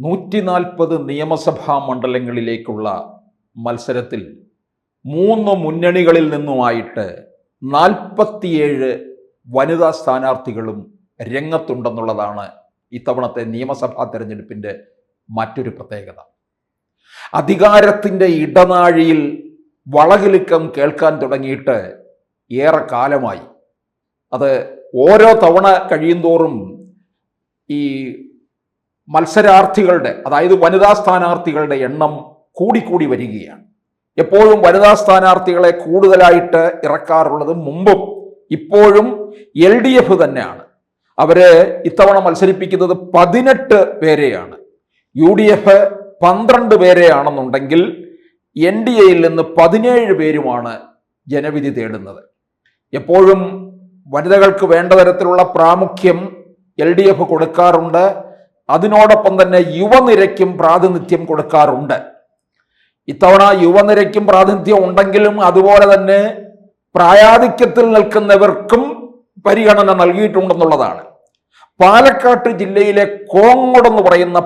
140 നിയമസഭാ മണ്ഡലങ്ങളിലേക്കുള്ള മത്സരത്തിൽ 3 മുന്നണികളിൽ നിന്നുമായിട്ട് 47 വനിതാ സ്ഥാനാർത്ഥികളും രംഗത്തുണ്ടെന്നുള്ളതാണ് ഇത്തവണത്തെ നിയമസഭാ തെരഞ്ഞെടുപ്പിൻ്റെ മറ്റൊരു പ്രത്യേകത. അധികാരത്തിൻ്റെ ഇടനാഴിയിൽ വളകിലുക്കം കേൾക്കാൻ തുടങ്ങിയിട്ട് ഏറെ കാലമായി. അത് ഓരോ തവണ കഴിയുന്തോറും ഈ മത്സരാർത്ഥികളുടെ, അതായത് വനിതാ സ്ഥാനാർത്ഥികളുടെ എണ്ണം കൂടിക്കൂടി വരികയാണ്. എപ്പോഴും വനിതാ സ്ഥാനാർത്ഥികളെ കൂടുതലായിട്ട് ഇറക്കാറുള്ളത് മുമ്പും ഇപ്പോഴും LDF തന്നെയാണ്. അവര് ഇത്തവണ മത്സരിപ്പിക്കുന്നത് 18 പേരെയാണ്. UDF 12 പേരെയാണെന്നുണ്ടെങ്കിൽ NDAയിൽ നിന്ന് 17 പേരുമാണ് ജനവിധി തേടുന്നത്. എപ്പോഴും വനിതകൾക്ക് വേണ്ട തരത്തിലുള്ള പ്രാമുഖ്യം LDF കൊടുക്കാറുണ്ട്. അതിനോടൊപ്പം തന്നെ യുവനിരയ്ക്കും പ്രാതിനിധ്യം കൊടുക്കാറുണ്ട്. ഇത്തവണ യുവനിരയ്ക്കും പ്രാതിനിധ്യം ഉണ്ടെങ്കിലും അതുപോലെ തന്നെ പ്രായാധിക്യത്തിൽ നിൽക്കുന്നവർക്കും പരിഗണന നൽകിയിട്ടുണ്ടെന്നുള്ളതാണ്. പാലക്കാട് ജില്ലയിലെ കോങ്ങോട് എന്ന് പറയുന്ന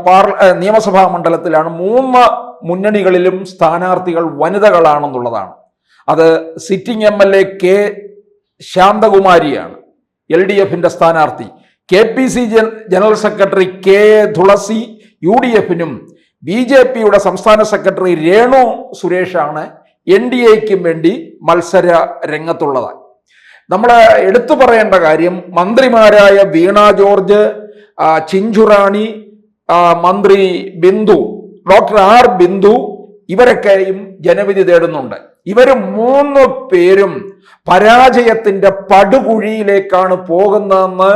നിയമസഭാ മണ്ഡലത്തിലാണ് 3 മുന്നണികളിലും സ്ഥാനാർത്ഥികൾ വനിതകളാണെന്നുള്ളതാണ്. അത് സിറ്റിംഗ് MLA കെ ശാന്തകുമാരിയാണ് LDFിന്റെ സ്ഥാനാർത്ഥി. KPC ജനറൽ സെക്രട്ടറി കെ തുളസി UDFിനും BJPയുടെ സംസ്ഥാന സെക്രട്ടറി രേണു സുരേഷാണ് NDAയ്ക്കും വേണ്ടി മത്സര രംഗത്തുള്ളത്. നമ്മൾ എടുത്തു പറയേണ്ട കാര്യം, മന്ത്രിമാരായ വീണ ജോർജ്, ചിഞ്ചുറാണി, മന്ത്രി ബിന്ദു, ഡോക്ടർ R ബിന്ദു ഇവരൊക്കെയും ജനവിധി തേടുന്നുണ്ട്. ഇവർ 3 പേരും പരാജയത്തിന്റെ പടുകുഴിയിലേക്കാണ് പോകുന്നതെന്ന്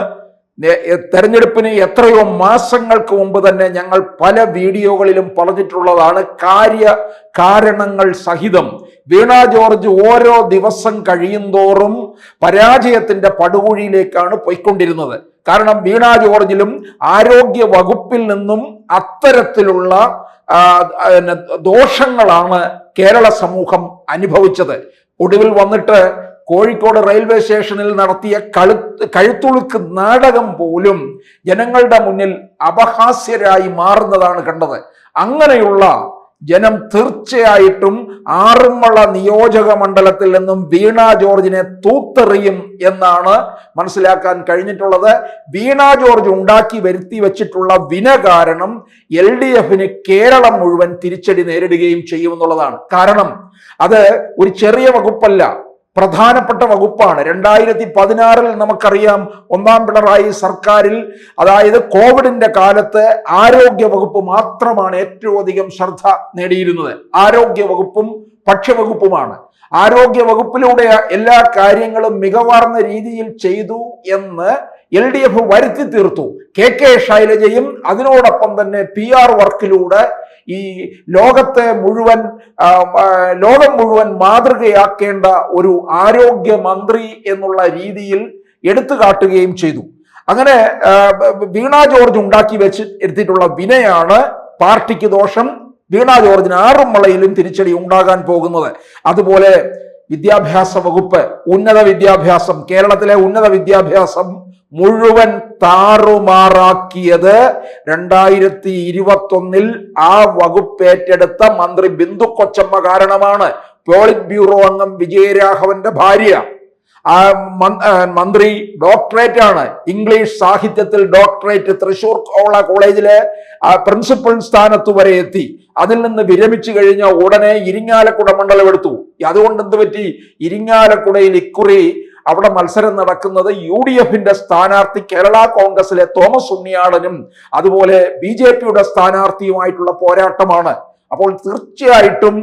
തെരഞ്ഞെടുപ്പിന് എത്രയോ മാസങ്ങൾക്ക് മുമ്പ് തന്നെ ഞങ്ങൾ പല വീഡിയോകളിലും പറഞ്ഞിട്ടുള്ളതാണ്. കാരണങ്ങൾ സഹിതം വീണ ജോർജ് ഓരോ ദിവസം കഴിയുന്തോറും പരാജയത്തിന്റെ പടുകുഴിയിലേക്കാണ് പോയിക്കൊണ്ടിരുന്നത്. കാരണം വീണ ജോർജിലും ആരോഗ്യ വകുപ്പിൽ നിന്നും അത്തരത്തിലുള്ള ദോഷങ്ങളാണ് കേരള സമൂഹം അനുഭവിച്ചത്. ഒടുവിൽ വന്നിട്ട് കോഴിക്കോട് റെയിൽവേ സ്റ്റേഷനിൽ നടത്തിയ കഴുത്തുളുക്ക് നാടകം പോലും ജനങ്ങളുടെ മുന്നിൽ അപഹാസ്യരായി മാറുന്നതാണ് കണ്ടത്. അങ്ങനെയുള്ള ജനം തീർച്ചയായിട്ടും ആറന്മുള നിയോജക മണ്ഡലത്തിൽ നിന്നും വീണ ജോർജിനെ തൂത്തെറിയും എന്നാണ് മനസ്സിലാക്കാൻ കഴിഞ്ഞിട്ടുള്ളത്. വീണ ജോർജ് ഉണ്ടാക്കി വരുത്തി വെച്ചിട്ടുള്ള വിന കാരണം LDFന് കേരളം മുഴുവൻ തിരിച്ചടി നേരിടുകയും ചെയ്യുമെന്നുള്ളതാണ്. കാരണം അത് ഒരു ചെറിയ വകുപ്പല്ല, പ്രധാനപ്പെട്ട വകുപ്പാണ്. 2016 നമുക്കറിയാം, 1ാം പിണറായി സർക്കാരിൽ, അതായത് കോവിഡിന്റെ കാലത്ത് ആരോഗ്യ വകുപ്പ് മാത്രമാണ് ഏറ്റവും അധികം ശ്രദ്ധ നേടിയിരുന്നത്. ആരോഗ്യ വകുപ്പും ഭക്ഷ്യവകുപ്പുമാണ്. ആരോഗ്യ വകുപ്പിലൂടെ എല്ലാ കാര്യങ്ങളും മികവാർന്ന രീതിയിൽ ചെയ്തു എന്ന് LDF വരുത്തി തീർത്തു. KK ശൈലജയും അതിനോടൊപ്പം തന്നെ PR വർക്കിലൂടെ ഈ ലോകം മുഴുവൻ മാതൃകയാക്കേണ്ട ഒരു ആരോഗ്യ മന്ത്രി എന്നുള്ള രീതിയിൽ എടുത്തു കാട്ടുകയും ചെയ്തു. അങ്ങനെ വീണ ജോർജ് ഉണ്ടാക്കി എടുത്തിട്ടുള്ള വിനയാണ് പാർട്ടിക്ക് ദോഷം. വീണ ജോർജിന് ആറന്മുളയിലും തിരിച്ചടി ഉണ്ടാകാൻ പോകുന്നത്. അതുപോലെ വിദ്യാഭ്യാസ വകുപ്പ്, ഉന്നത വിദ്യാഭ്യാസം, കേരളത്തിലെ ഉന്നത വിദ്യാഭ്യാസം മുഴുവൻ താറുമാറാക്കിയത് 2021 ആ വകുപ്പ് ഏറ്റെടുത്ത മന്ത്രി ബിന്ദു കൊച്ചമ്മ കാരണമാണ്. പോളിറ്റ് ബ്യൂറോ അംഗം വിജയരാഘവന്റെ ഭാര്യ, ആ മന്ത്രി ഡോക്ടറേറ്റ് ആണ്, ഇംഗ്ലീഷ് സാഹിത്യത്തിൽ ഡോക്ടറേറ്റ്, തൃശൂർ കോളേജിലെ പ്രിൻസിപ്പൽ സ്ഥാനത്ത് വരെ എത്തി. അതിൽ നിന്ന് വിരമിച്ചു കഴിഞ്ഞ ഉടനെ ഇരിങ്ങാലക്കുട മണ്ഡലം എടുത്തു. അതുകൊണ്ട് എന്ത് പറ്റി? ഇരിങ്ങാലക്കുടയിൽ ഇക്കുറി അവിടെ മത്സരം നടക്കുന്നത് UDFന്റെ സ്ഥാനാർത്ഥി കേരള കോൺഗ്രസിലെ തോമസ് ഉണ്ണിയാടനും അതുപോലെ BJPയുടെ സ്ഥാനാർത്ഥിയുമായിട്ടുള്ള പോരാട്ടമാണ്. അപ്പോൾ തീർച്ചയായിട്ടും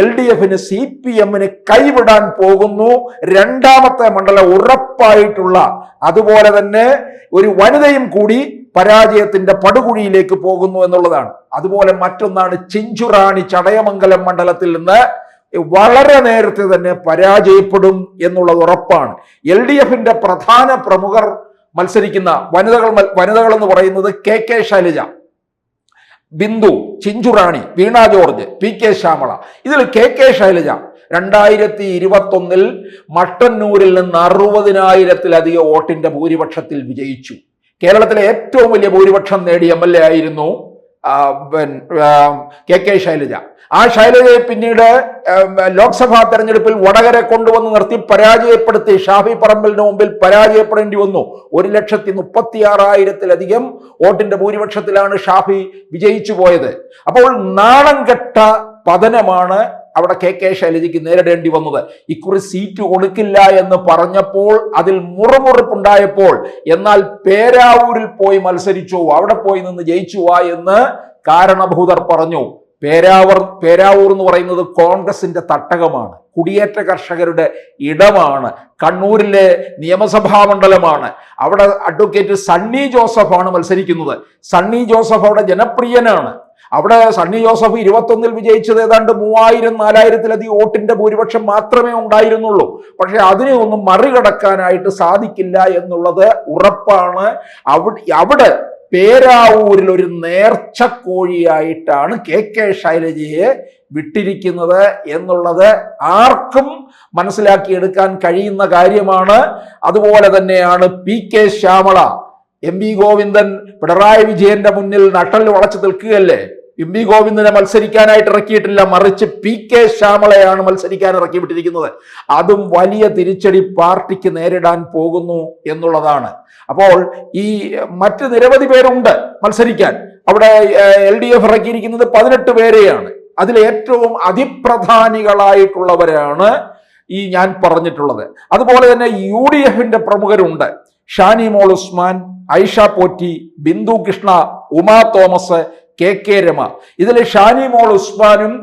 LDFന് CPMന് കൈവിടാൻ പോകുന്നു. 2ാമത്തെ മണ്ഡലം ഉറപ്പായിട്ടുള്ള, അതുപോലെ തന്നെ ഒരു വനിതയും കൂടി പരാജയത്തിന്റെ പടുകുഴിയിലേക്ക് പോകുന്നു എന്നുള്ളതാണ്. അതുപോലെ മറ്റൊന്നാണ്, ചിഞ്ചുറാണി ചടയമംഗലം മണ്ഡലത്തിൽ നിന്ന് വളരെ നേരത്തെ തന്നെ പരാജയപ്പെടും എന്നുള്ളത് ഉറപ്പാണ്. LDFന്റെ പ്രധാന പ്രമുഖർ മത്സരിക്കുന്ന വനിതകൾ എന്ന് പറയുന്നത് KK ശൈലജ, ബിന്ദു, ചിഞ്ചുറാണി, വീണ ജോർജ്, PK ശ്യാമള. ഇതിൽ KK ശൈലജ 2021 മട്ടന്നൂരിൽ നിന്ന് 60,000-ത്തിലധികം വോട്ടിന്റെ ഭൂരിപക്ഷത്തിൽ വിജയിച്ചു. കേരളത്തിലെ ഏറ്റവും വലിയ ഭൂരിപക്ഷം നേടിയ MLA ആയിരുന്നു കെ ശൈലജ. ആ ശൈലജയെ പിന്നീട് ലോക്സഭാ തെരഞ്ഞെടുപ്പിൽ വടകര കൊണ്ടുവന്ന് നിർത്തി പരാജയപ്പെടുത്തി ഷാഫി പറമ്പലിന് മുമ്പിൽ പരാജയപ്പെടേണ്ടി വന്നു. 1,36,000-ലധികം വോട്ടിന്റെ ഭൂരിപക്ഷത്തിലാണ് ഷാഫി വിജയിച്ചു പോയത്. അപ്പോൾ നാണം കെട്ട പതനമാണ് അവിടെ കെ ശൈലജയ്ക്ക് നേരിടേണ്ടി വന്നത്. ഇക്കുറി സീറ്റ് കൊടുക്കില്ല എന്ന് പറഞ്ഞപ്പോൾ അതിൽ മുറുമുറുപ്പുണ്ടായപ്പോൾ എന്നാൽ പേരാവൂരിൽ പോയി മത്സരിച്ചു, അവിടെ പോയി നിന്ന് ജയിച്ചു വാ എന്ന് കാരണഭൂതർ പറഞ്ഞു. പേരാവൂർ എന്ന് പറയുന്നത് കോൺഗ്രസിന്റെ തട്ടകമാണ്, കുടിയേറ്റ കർഷകരുടെ ഇടമാണ്, കണ്ണൂരിലെ നിയമസഭാ മണ്ഡലമാണ്. അവിടെ അഡ്വക്കേറ്റ് സണ്ണി ജോസഫാണ് മത്സരിക്കുന്നത്. സണ്ണി ജോസഫ് അവിടെ ജനപ്രിയനാണ്. അവിടെ സണ്ണി ജോസഫ് 21 വിജയിച്ചത് ഏതാണ്ട് 3000-4000-ലധികം വോട്ടിന്റെ ഭൂരിപക്ഷം മാത്രമേ ഉണ്ടായിരുന്നുള്ളൂ. പക്ഷെ അതിനെ ഒന്നും മറികടക്കാനായിട്ട് സാധിക്കില്ല എന്നുള്ളത് ഉറപ്പാണ്. അവിടെ പേരാവൂരിൽ ഒരു നേർച്ചക്കോഴിയായിട്ടാണ് കെ ശൈലജയെ വിട്ടിരിക്കുന്നത് എന്നുള്ളത് ആർക്കും മനസ്സിലാക്കിയെടുക്കാൻ കഴിയുന്ന കാര്യമാണ്. അതുപോലെ തന്നെയാണ് പി.കെ. ശ്യാമള. എം.വി. ഗോവിന്ദൻ പിണറായി വിജയന്റെ മുന്നിൽ നട്ടൽ വളച്ചു നിൽക്കുകയല്ലേ. എം.വി. ഗോവിന്ദനെ മത്സരിക്കാനായിട്ട് ഇറക്കിയിട്ടില്ല, മറിച്ച് പി.കെ. ശ്യാമളയാണ് മത്സരിക്കാൻ ഇറക്കി വിട്ടിരിക്കുന്നത്. അതും വലിയ തിരിച്ചടി പാർട്ടിക്ക് നേരിടാൻ പോകുന്നു എന്നുള്ളതാണ്. അപ്പോൾ ഈ മറ്റ് നിരവധി പേരുണ്ട് മത്സരിക്കാൻ. അവിടെ LDF ഇറക്കിയിരിക്കുന്നത് 18 പേരെയാണ്. അതിൽ ഏറ്റവും അതിപ്രധാനികളായിട്ടുള്ളവരാണ് ഈ ഞാൻ പറഞ്ഞിട്ടുള്ളത്. അതുപോലെ തന്നെ UDFന്റെ പ്രമുഖരുണ്ട്. ഷാനി മോൾ ഉസ്മാൻ, ഐഷ പോറ്റി, ബിന്ദു കൃഷ്ണ, ഉമാ തോമസ്, കെ രമ. ഇതിൽ ഷാനി മോൾ ഉസ്മാനും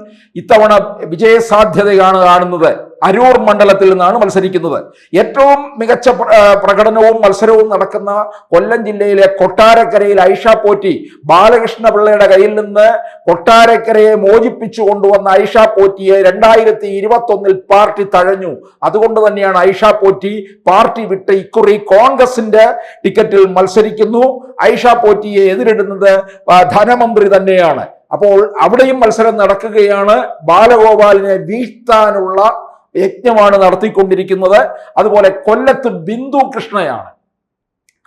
ഇത്തവണ വിജയസാധ്യതയാണ് കാണുന്നത്. അരൂർ മണ്ഡലത്തിൽ നിന്നാണ് മത്സരിക്കുന്നത്. ഏറ്റവും മികച്ച പ്രകടനവും മത്സരവും നടക്കുന്ന കൊല്ലം ജില്ലയിലെ കൊട്ടാരക്കരയിൽ ഐഷ പോറ്റി, ബാലകൃഷ്ണ പിള്ളയുടെ കയ്യിൽ നിന്ന് കൊട്ടാരക്കരയെ മോചിപ്പിച്ചു കൊണ്ടുവന്ന ഐഷ പോറ്റിയെ 2021 പാർട്ടി തഴഞ്ഞു. അതുകൊണ്ട് തന്നെയാണ് ഐഷ പോറ്റി പാർട്ടി വിട്ട് ഇക്കുറി കോൺഗ്രസിന്റെ ടിക്കറ്റിൽ മത്സരിക്കുന്നു. ഐഷ പോറ്റിയെ എതിരിടുന്നത് ധനമന്ത്രി തന്നെയാണ്. അപ്പോൾ അവിടെയും മത്സരം നടക്കുകയാണ്. ബാലഗോപാലിനെ വീഴ്ത്താനുള്ള യജ്ഞമാണ് നടത്തിക്കൊണ്ടിരിക്കുന്നത്. അതുപോലെ കൊല്ലത്ത് ബിന്ദു കൃഷ്ണയാണ്.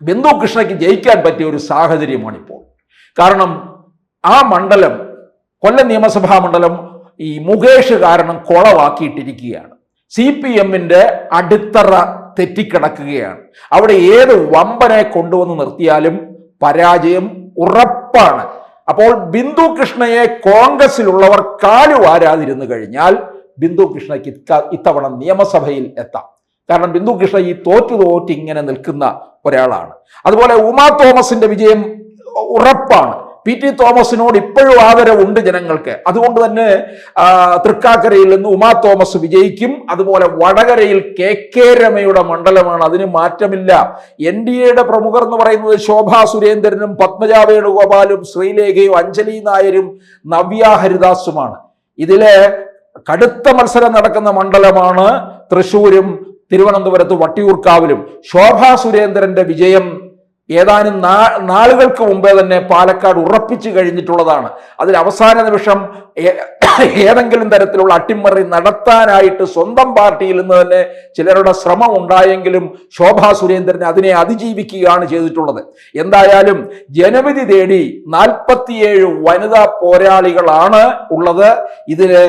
ബിന്ദു കൃഷ്ണയ്ക്ക് ജയിക്കാൻ പറ്റിയ ഒരു സാഹചര്യമാണിപ്പോൾ. കാരണം ആ മണ്ഡലം, കൊല്ലം നിയമസഭാ മണ്ഡലം ഈ മുകേഷ് കാരണം കൊളവാക്കിയിട്ടിരിക്കുകയാണ്. CPMന്റെ അടിത്തറ തെറ്റിക്കിടക്കുകയാണ്. അവിടെ ഏത് വമ്പനെ കൊണ്ടുവന്ന് നിർത്തിയാലും പരാജയം ഉറപ്പാണ്. അപ്പോൾ ബിന്ദു കൃഷ്ണയെ കോൺഗ്രസിലുള്ളവർ കാലുവാരാതിരുന്നു കഴിഞ്ഞാൽ ബിന്ദു കൃഷ്ണയ്ക്ക് ഇത്തവണ നിയമസഭയിൽ എത്താം. കാരണം ബിന്ദു കൃഷ്ണ ഈ തോറ്റ് ഇങ്ങനെ നിൽക്കുന്ന ഒരാളാണ്. അതുപോലെ ഉമാ തോമസിന്റെ വിജയം ഉറപ്പാണ്. PT തോമസിനോട് ഇപ്പോഴും ആദരവുണ്ട് ജനങ്ങൾക്ക്. അതുകൊണ്ട് തന്നെ തൃക്കാക്കരയിൽ നിന്ന് ഉമാ തോമസ് വിജയിക്കും. അതുപോലെ വടകരയിൽ കെ രമയുടെ മണ്ഡലമാണ്, അതിന് മാറ്റമില്ല. NDAയുടെ പ്രമുഖർ എന്ന് പറയുന്നത് ശോഭാ സുരേന്ദ്രനും പത്മജ വേണുഗോപാലും ശ്രീലേഖയും അഞ്ജലി നായരും നവ്യ ഹരിദാസുമാണ്. ഇതിലെ കടുത്ത മത്സരം നടക്കുന്ന മണ്ഡലമാണ് തൃശ്ശൂരും തിരുവനന്തപുരത്ത് വട്ടിയൂർക്കാവിലും. ശോഭാ സുരേന്ദ്രന്റെ വിജയം ഏതാനും നാളുകൾക്ക് മുമ്പേ തന്നെ പാലക്കാട് ഉറപ്പിച്ചു കഴിഞ്ഞിട്ടുള്ളതാണ്. അതിൽ അവസാന നിമിഷം ഏതെങ്കിലും തരത്തിലുള്ള അട്ടിമറി നടത്താനായിട്ട് സ്വന്തം പാർട്ടിയിൽ നിന്ന് തന്നെ ചിലരുടെ ശ്രമം ഉണ്ടായെങ്കിലും ശോഭാ സുരേന്ദ്രൻ അതിനെ അതിജീവിക്കുകയാണ് ചെയ്തിട്ടുള്ളത്. എന്തായാലും ജനവിധി തേടി 47 വനിതാ പോരാളികളാണ് ഉള്ളത്. ഇതില്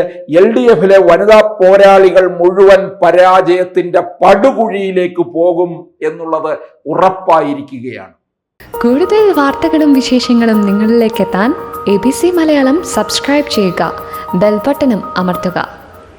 LDFലെ വനിതാ പോരാളികൾ മുഴുവൻ പരാജയത്തിന്റെ പടുകുഴിയിലേക്ക് പോകും എന്നുള്ളത് ഉറപ്പായിരിക്കുകയാണ്. കൂടുതൽ വാർത്തകളും വിശേഷങ്ങളും നിങ്ങളിലേക്ക് എത്താൻ ABC മലയാളം സബ്സ്ക്രൈബ് ചെയ്യുക, ബെൽ ബട്ടണും അമർത്തുക.